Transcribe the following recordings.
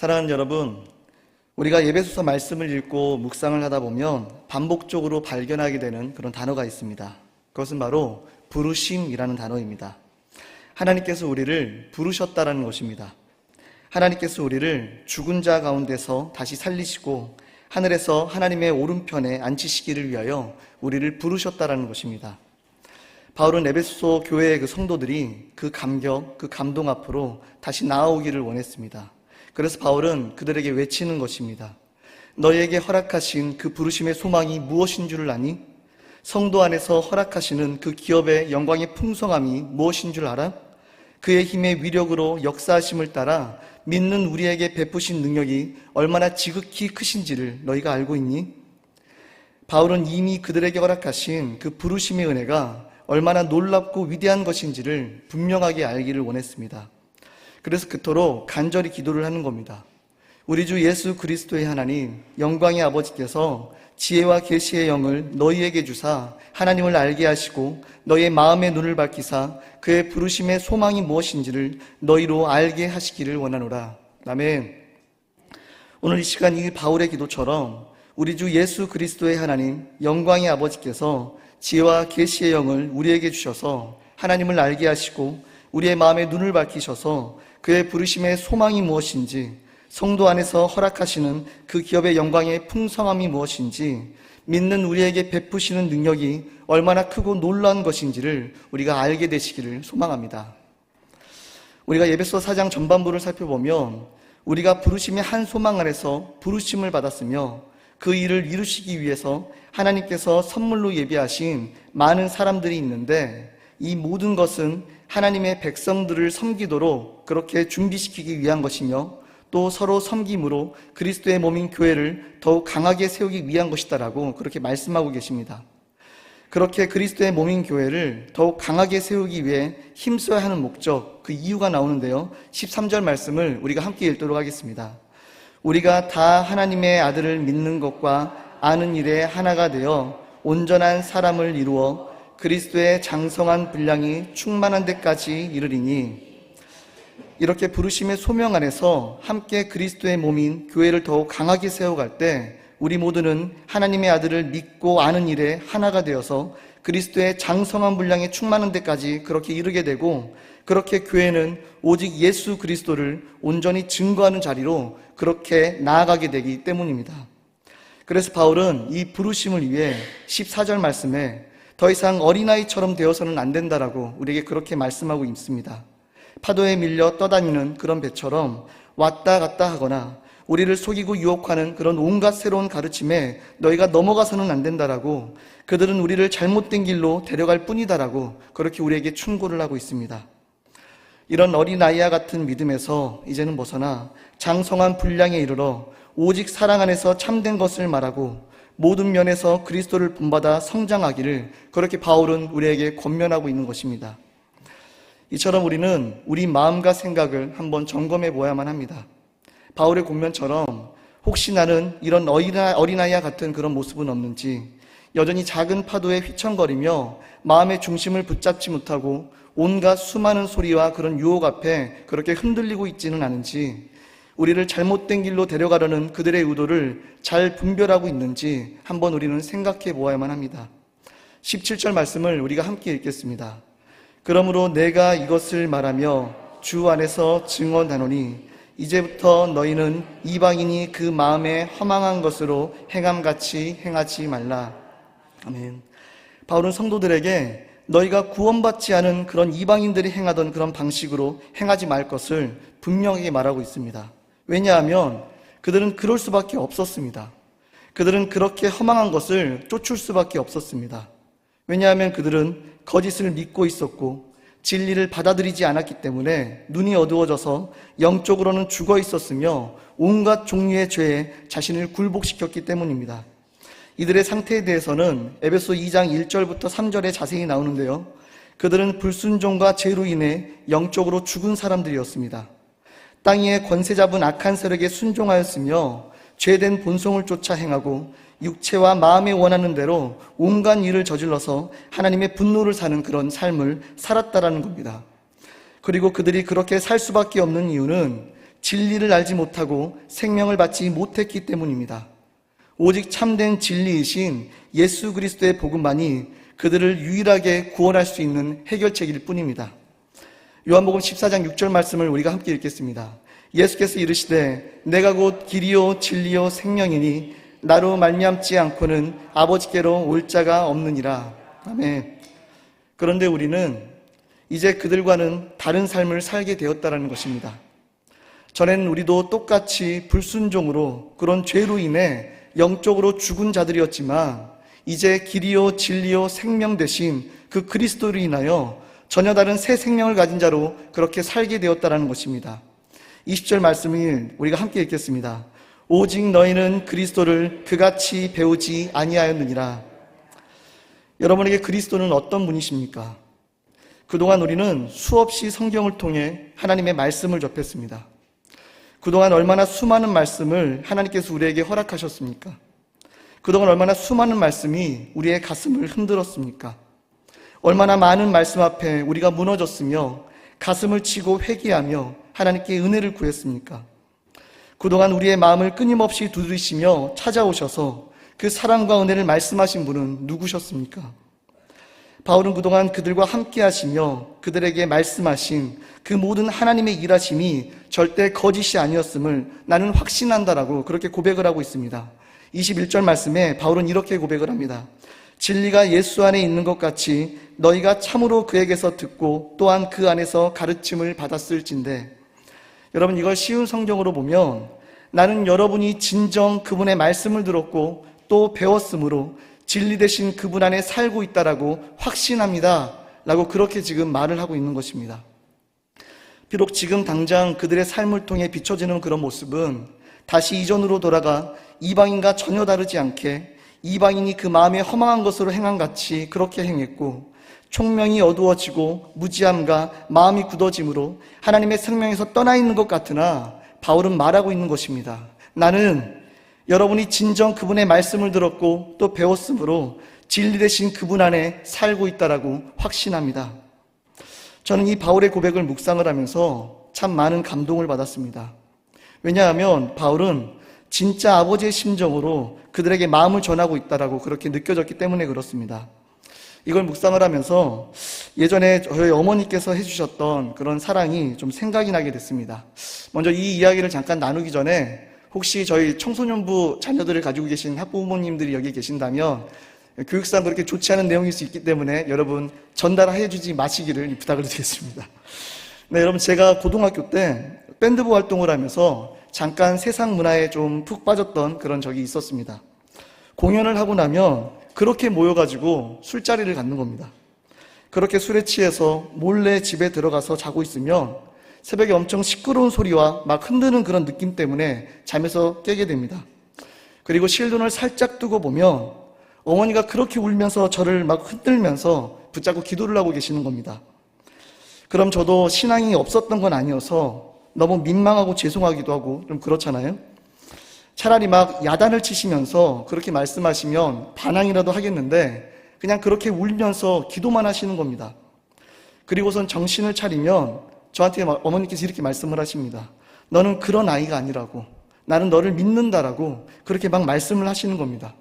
사랑하는 여러분, 우리가 예배소서 말씀을 읽고 묵상을 하다 보면 반복적으로 발견하게 되는 그런 단어가 있습니다. 그것은 바로 부르심이라는 단어입니다. 하나님께서 우리를 부르셨다라는 것입니다. 하나님께서 우리를 죽은 자 가운데서 다시 살리시고 하늘에서 하나님의 오른편에 앉히시기를 위하여 우리를 부르셨다라는 것입니다. 바울은 에베소 교회의 그 성도들이 그 감격, 그 감동 앞으로 다시 나아오기를 원했습니다. 그래서 바울은 그들에게 외치는 것입니다. 너희에게 허락하신 그 부르심의 소망이 무엇인 줄을 아니? 성도 안에서 허락하시는 그 기업의 영광의 풍성함이 무엇인 줄 알아? 그의 힘의 위력으로 역사하심을 따라 믿는 우리에게 베푸신 능력이 얼마나 지극히 크신지를 너희가 알고 있니? 바울은 이미 그들에게 허락하신 그 부르심의 은혜가 얼마나 놀랍고 위대한 것인지를 분명하게 알기를 원했습니다. 그래서 그토록 간절히 기도를 하는 겁니다. 우리 주 예수 그리스도의 하나님, 영광의 아버지께서 지혜와 계시의 영을 너희에게 주사 하나님을 알게 하시고 너희의 마음의 눈을 밝히사 그의 부르심의 소망이 무엇인지를 너희로 알게 하시기를 원하노라. 아멘. 오늘 이 시간 이 바울의 기도처럼 우리 주 예수 그리스도의 하나님, 영광의 아버지께서 지혜와 계시의 영을 우리에게 주셔서 하나님을 알게 하시고 우리의 마음의 눈을 밝히셔서 그의 부르심의 소망이 무엇인지, 성도 안에서 허락하시는 그 기업의 영광의 풍성함이 무엇인지, 믿는 우리에게 베푸시는 능력이 얼마나 크고 놀라운 것인지를 우리가 알게 되시기를 소망합니다. 우리가 예배소 4장 전반부를 살펴보면 우리가 부르심의 한 소망 안에서 부르심을 받았으며 그 일을 이루시기 위해서 하나님께서 선물로 예비하신 많은 사람들이 있는데, 이 모든 것은 하나님의 백성들을 섬기도록 그렇게 준비시키기 위한 것이며 또 서로 섬김으로 그리스도의 몸인 교회를 더욱 강하게 세우기 위한 것이다라고 그렇게 말씀하고 계십니다. 그렇게 그리스도의 몸인 교회를 더욱 강하게 세우기 위해 힘써야 하는 목적, 그 이유가 나오는데요. 13절 말씀을 우리가 함께 읽도록 하겠습니다. 우리가 다 하나님의 아들을 믿는 것과 아는 일에 하나가 되어 온전한 사람을 이루어 그리스도의 장성한 분량이 충만한 데까지 이르리니, 이렇게 부르심의 소명 안에서 함께 그리스도의 몸인 교회를 더욱 강하게 세워갈 때 우리 모두는 하나님의 아들을 믿고 아는 일에 하나가 되어서 그리스도의 장성한 분량이 충만한 데까지 그렇게 이르게 되고, 그렇게 교회는 오직 예수 그리스도를 온전히 증거하는 자리로 그렇게 나아가게 되기 때문입니다. 그래서 바울은 이 부르심을 위해 14절 말씀에 더 이상 어린아이처럼 되어서는 안 된다라고 우리에게 그렇게 말씀하고 있습니다. 파도에 밀려 떠다니는 그런 배처럼 왔다 갔다 하거나 우리를 속이고 유혹하는 그런 온갖 새로운 가르침에 너희가 넘어가서는 안 된다라고, 그들은 우리를 잘못된 길로 데려갈 뿐이다라고 그렇게 우리에게 충고를 하고 있습니다. 이런 어린아이와 같은 믿음에서 이제는 벗어나 장성한 분량에 이르러 오직 사랑 안에서 참된 것을 말하고 모든 면에서 그리스도를 본받아 성장하기를 그렇게 바울은 우리에게 권면하고 있는 것입니다. 이처럼 우리는 우리 마음과 생각을 한번 점검해 보아야만 합니다. 바울의 권면처럼 혹시 나는 이런 어린아이와 같은 그런 모습은 없는지, 여전히 작은 파도에 휘청거리며 마음의 중심을 붙잡지 못하고 온갖 수많은 소리와 그런 유혹 앞에 그렇게 흔들리고 있지는 않은지, 우리를 잘못된 길로 데려가려는 그들의 의도를 잘 분별하고 있는지 한번 우리는 생각해 보아야만 합니다. 17절 말씀을 우리가 함께 읽겠습니다. 그러므로 내가 이것을 말하며 주 안에서 증언하노니 이제부터 너희는 이방인이 그 마음에 허망한 것으로 행함같이 행하지 말라. 아멘. 바울은 성도들에게 너희가 구원받지 않은 그런 이방인들이 행하던 그런 방식으로 행하지 말 것을 분명하게 말하고 있습니다. 왜냐하면 그들은 그럴 수밖에 없었습니다. 그들은 그렇게 허망한 것을 쫓을 수밖에 없었습니다. 왜냐하면 그들은 거짓을 믿고 있었고 진리를 받아들이지 않았기 때문에 눈이 어두워져서 영적으로는 죽어 있었으며 온갖 종류의 죄에 자신을 굴복시켰기 때문입니다. 이들의 상태에 대해서는 에베소 2장 1절부터 3절에 자세히 나오는데요. 그들은 불순종과 죄로 인해 영적으로 죽은 사람들이었습니다. 땅 위에 권세 잡은 악한 세력에 순종하였으며 죄된 본성을 쫓아 행하고 육체와 마음에 원하는 대로 온갖 일을 저질러서 하나님의 분노를 사는 그런 삶을 살았다라는 겁니다. 그리고 그들이 그렇게 살 수밖에 없는 이유는 진리를 알지 못하고 생명을 받지 못했기 때문입니다. 오직 참된 진리이신 예수 그리스도의 복음만이 그들을 유일하게 구원할 수 있는 해결책일 뿐입니다. 요한복음 14장 6절 말씀을 우리가 함께 읽겠습니다. 예수께서 이르시되 내가 곧 길이요 진리요 생명이니 나로 말미암지 않고는 아버지께로 올 자가 없느니라. 아멘. 그런데 우리는 이제 그들과는 다른 삶을 살게 되었다는 것입니다. 전에는 우리도 똑같이 불순종으로 그런 죄로 인해 영적으로 죽은 자들이었지만 이제 길이요 진리요 생명 되신 그 그리스도로 인하여 전혀 다른 새 생명을 가진 자로 그렇게 살게 되었다는 것입니다. 20절 말씀을 우리가 함께 읽겠습니다. 오직 너희는 그리스도를 그같이 배우지 아니하였느니라. 여러분에게 그리스도는 어떤 분이십니까? 그동안 우리는 수없이 성경을 통해 하나님의 말씀을 접했습니다. 그동안 얼마나 수많은 말씀을 하나님께서 우리에게 허락하셨습니까? 그동안 얼마나 수많은 말씀이 우리의 가슴을 흔들었습니까? 얼마나 많은 말씀 앞에 우리가 무너졌으며 가슴을 치고 회개하며 하나님께 은혜를 구했습니까? 그동안 우리의 마음을 끊임없이 두드리시며 찾아오셔서 그 사랑과 은혜를 말씀하신 분은 누구셨습니까? 바울은 그동안 그들과 함께 하시며 그들에게 말씀하신 그 모든 하나님의 일하심이 절대 거짓이 아니었음을 나는 확신한다라고 그렇게 고백을 하고 있습니다. 21절 말씀에 바울은 이렇게 고백을 합니다. 진리가 예수 안에 있는 것 같이 너희가 참으로 그에게서 듣고 또한 그 안에서 가르침을 받았을진데. 여러분, 이걸 쉬운 성경으로 보면 나는 여러분이 진정 그분의 말씀을 들었고 또 배웠으므로 진리 되신 그분 안에 살고 있다라고 확신합니다 라고 그렇게 지금 말을 하고 있는 것입니다. 비록 지금 당장 그들의 삶을 통해 비춰지는 그런 모습은 다시 이전으로 돌아가 이방인과 전혀 다르지 않게 이방인이 그 마음에 허망한 것으로 행한 같이 그렇게 행했고 총명이 어두워지고 무지함과 마음이 굳어짐으로 하나님의 생명에서 떠나 있는 것 같으나 바울은 말하고 있는 것입니다. 나는 여러분이 진정 그분의 말씀을 들었고 또 배웠으므로 진리 되신 그분 안에 살고 있다라고 확신합니다. 저는 이 바울의 고백을 묵상을 하면서 참 많은 감동을 받았습니다. 왜냐하면 바울은 진짜 아버지의 심정으로 그들에게 마음을 전하고 있다라고 그렇게 느껴졌기 때문에 그렇습니다. 이걸 묵상을 하면서 예전에 저희 어머니께서 해주셨던 그런 사랑이 좀 생각이 나게 됐습니다. 먼저 이 이야기를 잠깐 나누기 전에 혹시 저희 청소년부 자녀들을 가지고 계신 학부모님들이 여기 계신다면 교육상 그렇게 좋지 않은 내용일 수 있기 때문에 여러분 전달해 주지 마시기를 부탁을 드리겠습니다. 네, 여러분, 제가 고등학교 때 밴드부 활동을 하면서 잠깐 세상 문화에 좀 푹 빠졌던 그런 적이 있었습니다. 공연을 하고 나면 그렇게 모여가지고 술자리를 갖는 겁니다. 그렇게 술에 취해서 몰래 집에 들어가서 자고 있으면 새벽에 엄청 시끄러운 소리와 막 흔드는 그런 느낌 때문에 잠에서 깨게 됩니다. 그리고 실눈을 살짝 뜨고 보면 어머니가 그렇게 울면서 저를 막 흔들면서 붙잡고 기도를 하고 계시는 겁니다. 그럼 저도 신앙이 없었던 건 아니어서 너무 민망하고 죄송하기도 하고 좀 그렇잖아요. 차라리 막 야단을 치시면서 그렇게 말씀하시면 반항이라도 하겠는데 그냥 그렇게 울면서 기도만 하시는 겁니다. 그리고선 정신을 차리면 저한테 어머니께서 이렇게 말씀을 하십니다. 너는 그런 아이가 아니라고, 나는 너를 믿는다라고 그렇게 막 말씀을 하시는 겁니다.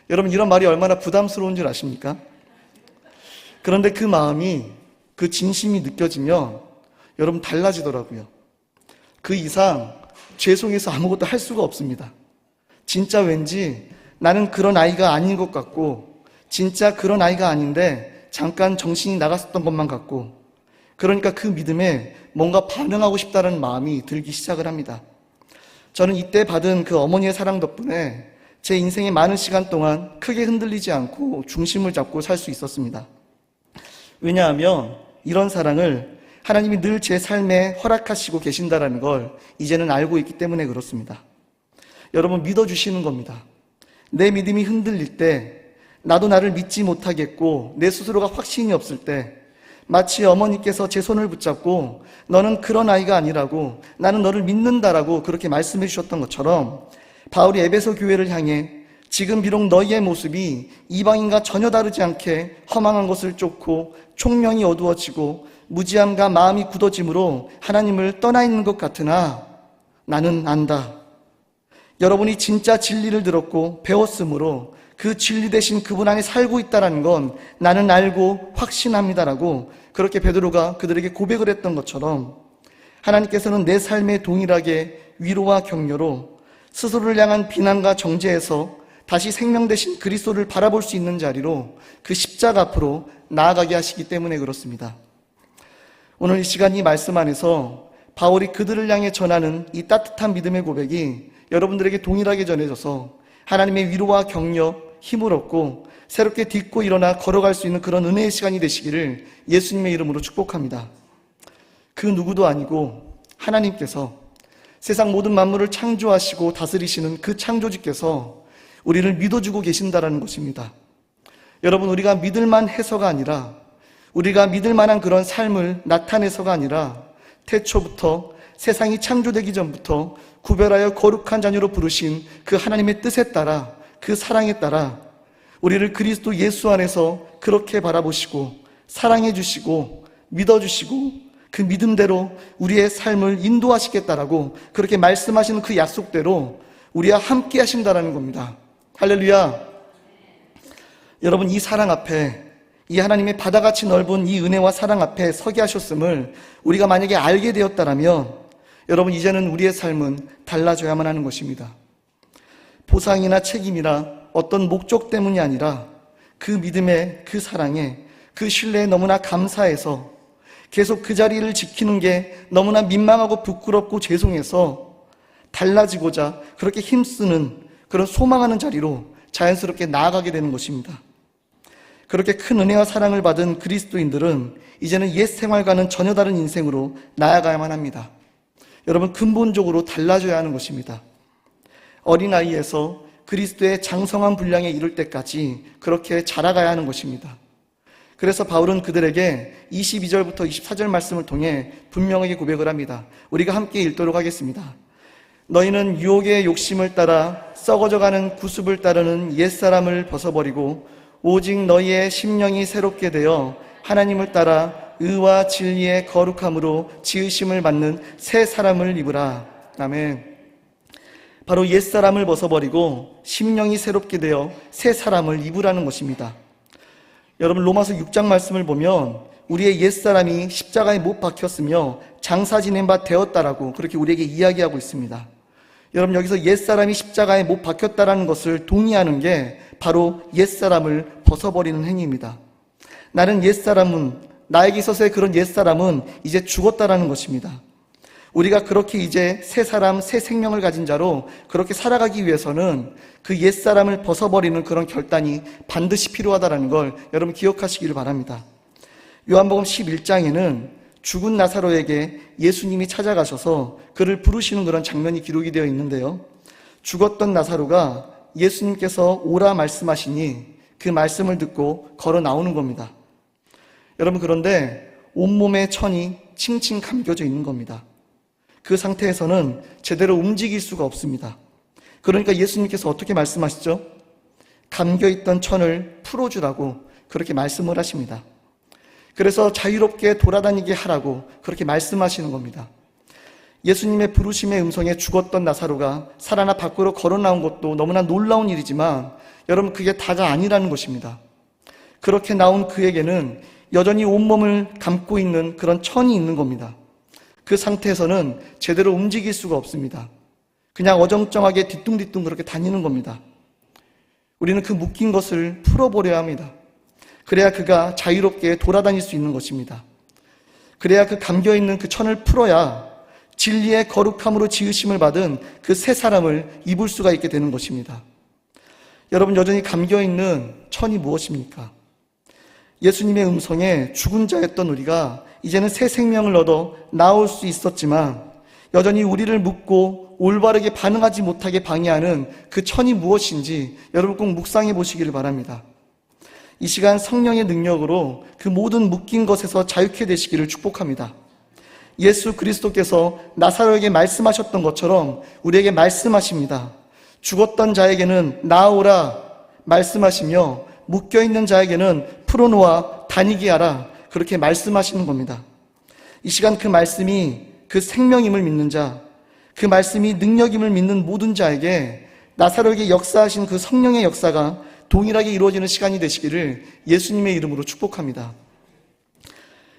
여러분, 이런 말이 얼마나 부담스러운 줄 아십니까? 그런데 그 마음이, 그 진심이 느껴지면 여러분 달라지더라고요. 그 이상 죄송해서 아무것도 할 수가 없습니다. 진짜 왠지 나는 그런 아이가 아닌 것 같고 진짜 그런 아이가 아닌데 잠깐 정신이 나갔었던 것만 같고, 그러니까 그 믿음에 뭔가 반응하고 싶다는 마음이 들기 시작을 합니다. 저는 이때 받은 그 어머니의 사랑 덕분에 제 인생의 많은 시간 동안 크게 흔들리지 않고 중심을 잡고 살 수 있었습니다. 왜냐하면 이런 사랑을 하나님이 늘 제 삶에 허락하시고 계신다는 걸 이제는 알고 있기 때문에 그렇습니다. 여러분, 믿어주시는 겁니다. 내 믿음이 흔들릴 때, 나도 나를 믿지 못하겠고 내 스스로가 확신이 없을 때 마치 어머니께서 제 손을 붙잡고 너는 그런 아이가 아니라고, 나는 너를 믿는다라고 그렇게 말씀해 주셨던 것처럼 바울이 에베소 교회를 향해 지금 비록 너희의 모습이 이방인과 전혀 다르지 않게 허망한 것을 쫓고 총명이 어두워지고 무지함과 마음이 굳어짐으로 하나님을 떠나 있는 것 같으나 나는 안다. 여러분이 진짜 진리를 들었고 배웠으므로 그 진리 대신 그분 안에 살고 있다는 건 나는 알고 확신합니다라고 그렇게 베드로가 그들에게 고백을 했던 것처럼 하나님께서는 내 삶에 동일하게 위로와 격려로 스스로를 향한 비난과 정죄에서 다시 생명 대신 그리스도를 바라볼 수 있는 자리로 그 십자가 앞으로 나아가게 하시기 때문에 그렇습니다. 오늘 이 시간 이 말씀 안에서 바울이 그들을 향해 전하는 이 따뜻한 믿음의 고백이 여러분들에게 동일하게 전해져서 하나님의 위로와 격려, 힘을 얻고 새롭게 딛고 일어나 걸어갈 수 있는 그런 은혜의 시간이 되시기를 예수님의 이름으로 축복합니다. 그 누구도 아니고 하나님께서 세상 모든 만물을 창조하시고 다스리시는 그 창조주께서 우리를 믿어주고 계신다라는 것입니다. 여러분, 우리가 믿을만 해서가 아니라 우리가 믿을 만한 그런 삶을 나타내서가 아니라 태초부터 세상이 창조되기 전부터 구별하여 거룩한 자녀로 부르신 그 하나님의 뜻에 따라 그 사랑에 따라 우리를 그리스도 예수 안에서 그렇게 바라보시고 사랑해 주시고 믿어주시고 그 믿음대로 우리의 삶을 인도하시겠다라고 그렇게 말씀하시는 그 약속대로 우리와 함께 하신다라는 겁니다. 할렐루야. 여러분, 이 사랑 앞에, 이 하나님의 바다같이 넓은 이 은혜와 사랑 앞에 서게 하셨음을 우리가 만약에 알게 되었다라면 여러분, 이제는 우리의 삶은 달라져야만 하는 것입니다. 보상이나 책임이나 어떤 목적 때문이 아니라 그 믿음에, 그 사랑에, 그 신뢰에 너무나 감사해서 계속 그 자리를 지키는 게 너무나 민망하고 부끄럽고 죄송해서 달라지고자 그렇게 힘쓰는 그런 소망하는 자리로 자연스럽게 나아가게 되는 것입니다. 그렇게 큰 은혜와 사랑을 받은 그리스도인들은 이제는 옛 생활과는 전혀 다른 인생으로 나아가야만 합니다. 여러분, 근본적으로 달라져야 하는 것입니다. 어린아이에서 그리스도의 장성한 분량에 이를 때까지 그렇게 자라가야 하는 것입니다. 그래서 바울은 그들에게 22절부터 24절 말씀을 통해 분명하게 고백을 합니다. 우리가 함께 읽도록 하겠습니다. 너희는 유혹의 욕심을 따라 썩어져가는 구습을 따르는 옛사람을 벗어버리고 오직 너희의 심령이 새롭게 되어 하나님을 따라 의와 진리의 거룩함으로 지으심을 받는 새 사람을 입으라. 아멘. 바로 옛사람을 벗어버리고 심령이 새롭게 되어 새 사람을 입으라는 것입니다. 여러분, 로마서 6장 말씀을 보면 우리의 옛사람이 십자가에 못 박혔으며 장사 지낸 바 되었다라고 그렇게 우리에게 이야기하고 있습니다. 여러분, 여기서 옛사람이 십자가에 못 박혔다라는 것을 동의하는 게 바로 옛사람을 벗어버리는 행위입니다. 나에게 있어서의 그런 옛사람은 이제 죽었다라는 것입니다. 우리가 그렇게 이제 새 사람, 새 생명을 가진 자로 그렇게 살아가기 위해서는 그 옛사람을 벗어버리는 그런 결단이 반드시 필요하다는 걸 여러분 기억하시기를 바랍니다. 요한복음 11장에는 죽은 나사로에게 예수님이 찾아가셔서 그를 부르시는 그런 장면이 기록이 되어 있는데요. 죽었던 나사로가 예수님께서 오라 말씀하시니 그 말씀을 듣고 걸어 나오는 겁니다. 여러분, 그런데 온몸에 천이 칭칭 감겨져 있는 겁니다. 그 상태에서는 제대로 움직일 수가 없습니다. 그러니까 예수님께서 어떻게 말씀하시죠? 감겨있던 천을 풀어주라고 그렇게 말씀을 하십니다. 그래서 자유롭게 돌아다니게 하라고 그렇게 말씀하시는 겁니다. 예수님의 부르심의 음성에 죽었던 나사로가 살아나 밖으로 걸어 나온 것도 너무나 놀라운 일이지만 여러분, 그게 다가 아니라는 것입니다. 그렇게 나온 그에게는 여전히 온몸을 감고 있는 그런 천이 있는 겁니다. 그 상태에서는 제대로 움직일 수가 없습니다. 그냥 어정쩡하게 뒤뚱뒤뚱 그렇게 다니는 겁니다. 우리는 그 묶인 것을 풀어버려야 합니다. 그래야 그가 자유롭게 돌아다닐 수 있는 것입니다. 그래야 그 감겨있는 그 천을 풀어야 진리의 거룩함으로 지으심을 받은 그 새 사람을 입을 수가 있게 되는 것입니다. 여러분, 여전히 감겨있는 천이 무엇입니까? 예수님의 음성에 죽은 자였던 우리가 이제는 새 생명을 얻어 나올 수 있었지만 여전히 우리를 묶고 올바르게 반응하지 못하게 방해하는 그 천이 무엇인지 여러분 꼭 묵상해 보시기를 바랍니다. 이 시간 성령의 능력으로 그 모든 묶인 것에서 자유케 되시기를 축복합니다. 예수 그리스도께서 나사로에게 말씀하셨던 것처럼 우리에게 말씀하십니다. 죽었던 자에게는 나아오라 말씀하시며 묶여있는 자에게는 풀어놓아 다니게 하라 그렇게 말씀하시는 겁니다. 이 시간 그 말씀이 그 생명임을 믿는 자, 그 말씀이 능력임을 믿는 모든 자에게 나사로에게 역사하신 그 성령의 역사가 동일하게 이루어지는 시간이 되시기를 예수님의 이름으로 축복합니다.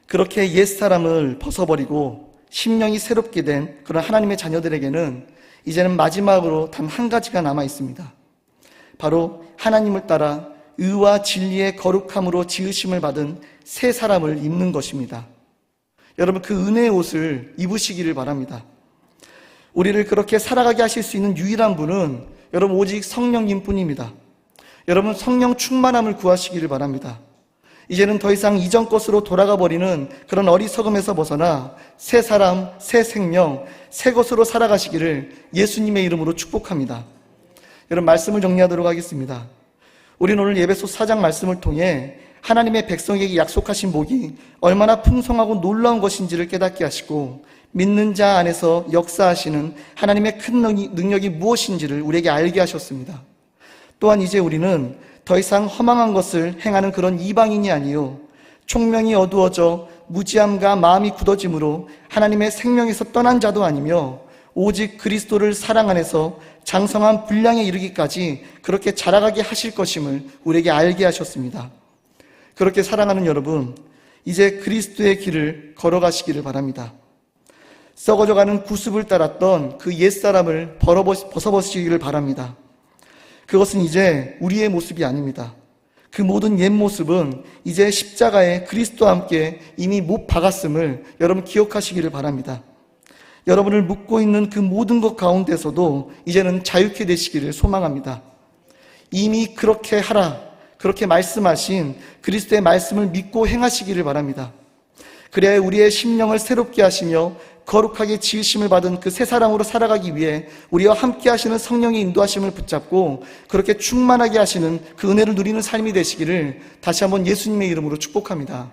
그렇게 옛사람을 벗어버리고 심령이 새롭게 된 그런 하나님의 자녀들에게는 이제는 마지막으로 단 한 가지가 남아 있습니다. 바로 하나님을 따라 의와 진리의 거룩함으로 지으심을 받은 새 사람을 입는 것입니다. 여러분, 그 은혜의 옷을 입으시기를 바랍니다. 우리를 그렇게 살아가게 하실 수 있는 유일한 분은 여러분 오직 성령님 뿐입니다. 여러분, 성령 충만함을 구하시기를 바랍니다. 이제는 더 이상 이전 것으로 돌아가 버리는 그런 어리석음에서 벗어나 새 사람, 새 생명, 새 것으로 살아가시기를 예수님의 이름으로 축복합니다. 여러분, 말씀을 정리하도록 하겠습니다. 우리는 오늘 에베소서 4장 말씀을 통해 하나님의 백성에게 약속하신 복이 얼마나 풍성하고 놀라운 것인지를 깨닫게 하시고 믿는 자 안에서 역사하시는 하나님의 큰 능력이 무엇인지를 우리에게 알게 하셨습니다. 또한 이제 우리는 더 이상 허망한 것을 행하는 그런 이방인이 아니요 총명이 어두워져 무지함과 마음이 굳어짐으로 하나님의 생명에서 떠난 자도 아니며 오직 그리스도를 사랑 안에서 장성한 분량에 이르기까지 그렇게 자라가게 하실 것임을 우리에게 알게 하셨습니다. 그렇게 사랑하는 여러분, 이제 그리스도의 길을 걸어가시기를 바랍니다. 썩어져가는 구습을 따랐던 그 옛사람을 벗어버리시기를 바랍니다. 그것은 이제 우리의 모습이 아닙니다. 그 모든 옛 모습은 이제 십자가에 그리스도와 함께 이미 못 박았음을 여러분 기억하시기를 바랍니다. 여러분을 묶고 있는 그 모든 것 가운데서도 이제는 자유케 되시기를 소망합니다. 이미 그렇게 하라, 그렇게 말씀하신 그리스도의 말씀을 믿고 행하시기를 바랍니다. 그래야 우리의 심령을 새롭게 하시며 거룩하게 지으심을 받은 그 새 사람으로 살아가기 위해 우리와 함께 하시는 성령의 인도하심을 붙잡고 그렇게 충만하게 하시는 그 은혜를 누리는 삶이 되시기를 다시 한번 예수님의 이름으로 축복합니다.